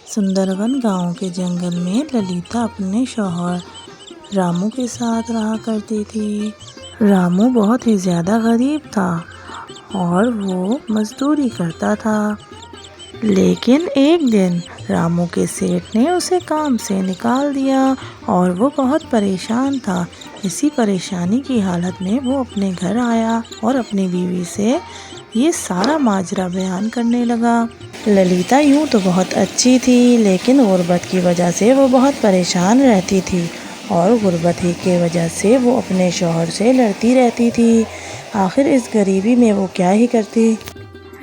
सुंदरवन गांव के जंगल में ललिता अपने शौहर रामू के साथ रहा करती थी। रामू बहुत ही ज़्यादा गरीब था और वो मजदूरी करता था। लेकिन एक दिन रामू के सेठ ने उसे काम से निकाल दिया और वो बहुत परेशान था। इसी परेशानी की हालत में वो अपने घर आया और अपनी बीवी से ये सारा माजरा बयान करने लगा। ललिता यूँ तो बहुत अच्छी थी, लेकिन गुर्बत की वजह से वो बहुत परेशान रहती थी और गुर्बत ही की वजह से वो अपने शौहर से लड़ती रहती थी। आखिर इस गरीबी में वो क्या ही करती।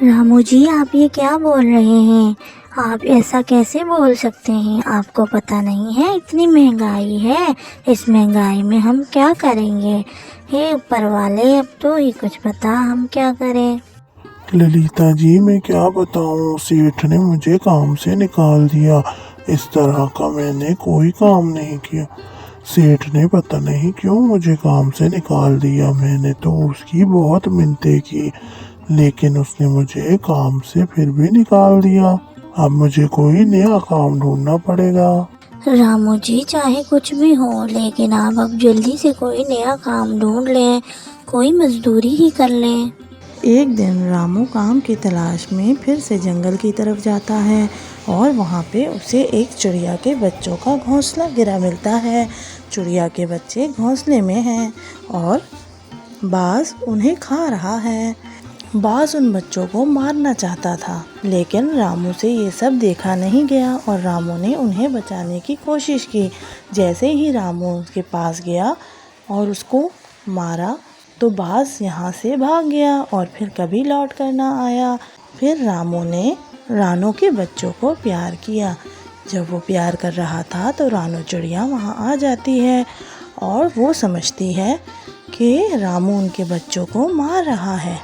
रामू जी, आप ये क्या बोल रहे हैं? आप ऐसा कैसे बोल सकते हैं? आपको पता नहीं है इतनी महंगाई है, इस महंगाई में हम क्या करेंगे? हे ऊपर वाले, अब तो ही कुछ बता, हम क्या करें? ललिता जी, मैं क्या बताऊं, सेठ ने मुझे काम से निकाल दिया। इस तरह का मैंने कोई काम नहीं किया। सेठ ने पता नहीं क्यों मुझे काम से निकाल दिया। मैंने तो उसकी बहुत मिन्नतें की, लेकिन उसने मुझे काम से फिर भी निकाल दिया। अब मुझे कोई नया काम ढूंढना पड़ेगा। रामू जी, चाहे कुछ भी हो, लेकिन आप अब जल्दी से कोई नया काम ढूंढ लें, कोई मजदूरी ही कर लें। एक दिन रामू काम की तलाश में फिर से जंगल की तरफ जाता है और वहाँ पे उसे एक चिड़िया के बच्चों का घोंसला गिरा मिलता है। चिड़िया के बच्चे घोंसले में हैं और बाज उन्हें खा रहा है। बाज उन बच्चों को मारना चाहता था, लेकिन रामू से ये सब देखा नहीं गया और रामू ने उन्हें बचाने की कोशिश की। जैसे ही रामू उसके पास गया और उसको मारा तो बाज यहाँ से भाग गया और फिर कभी लौट कर ना आया। फिर रामू ने रानू के बच्चों को प्यार किया। जब वो प्यार कर रहा था तो रानू चिड़िया वहाँ आ जाती है और वो समझती है कि रामू उनके बच्चों को मार रहा है।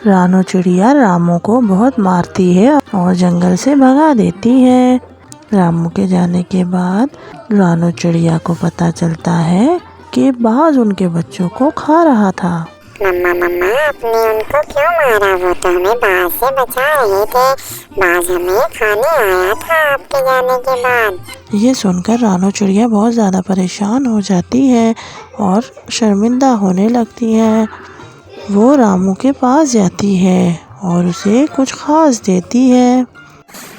रानू चिड़िया रामू को बहुत मारती है और जंगल से भगा देती है। रामू के जाने के बाद रानू चिड़िया को पता चलता है कि बाज उनके बच्चों को खा रहा था। मम्मा, आपने उनको क्यों मारा? वो तो हमें बाज से बचा रहे थे। बाज हमें खाने आया था आपके जाने के बाद। ये सुनकर रानू चिड़िया बहुत ज़्यादा परेशान हो जाती है और शर्मिंदा होने लगती है। वो रामू के पास जाती है और उसे कुछ खास देती है।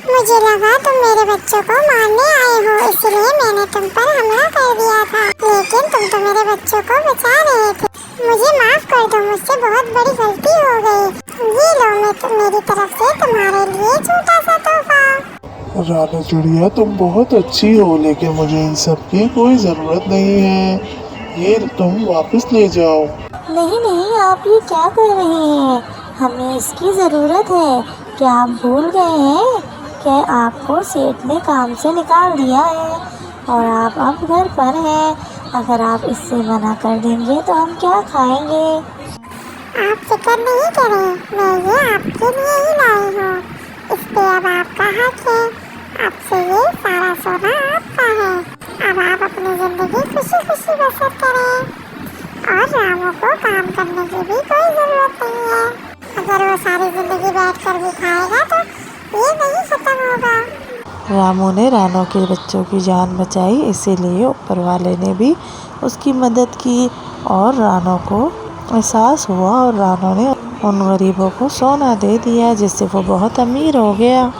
मुझे लगा तुम मेरे बच्चों को मारने आए हो, इसलिए मैंने तुम पर हमला कर दिया था, लेकिन तुम तो मेरे बच्चों को बचा रहे थे। मुझे माफ कर दो, मुझसे बहुत बड़ी गलती हो गई। ये लो, मेरी तरफ से तुम्हारे लिए छोटा सा तोहफा। रानू चिड़िया, तुम बहुत अच्छी हो, लेकिन मुझे इन सब की कोई ज़रूरत नहीं है। ये तुम वापस ले जाओ। नहीं, आप ये क्या कर रहे हैं? हमें इसकी ज़रूरत है। क्या आप भूल गए हैं कि आपको सेठ ने काम से निकाल दिया है और आप अब घर पर हैं? अगर आप इससे मना कर देंगे तो हम क्या खाएंगे? आप फिक्र नहीं करें, मैं ये आपके लिए ही लाई हूँ। इस पे अब आपका हक है। अब से ये सारा सोना आपका है। अब आप अपनी जिंदगी खुशी खुशी बसर करें और रामू को काम करने की भी कोई जरूरत नहीं है। अगर वो सारी जिंदगी बैठकर भी खाएगा तो ये नहीं खत्म होगा। रामू ने रानू के बच्चों की जान बचाई, इसीलिए ऊपर वाले ने भी उसकी मदद की और रानू को एहसास हुआ और रानू ने उन गरीबों को सोना दे दिया, जिससे वो बहुत अमीर हो गया।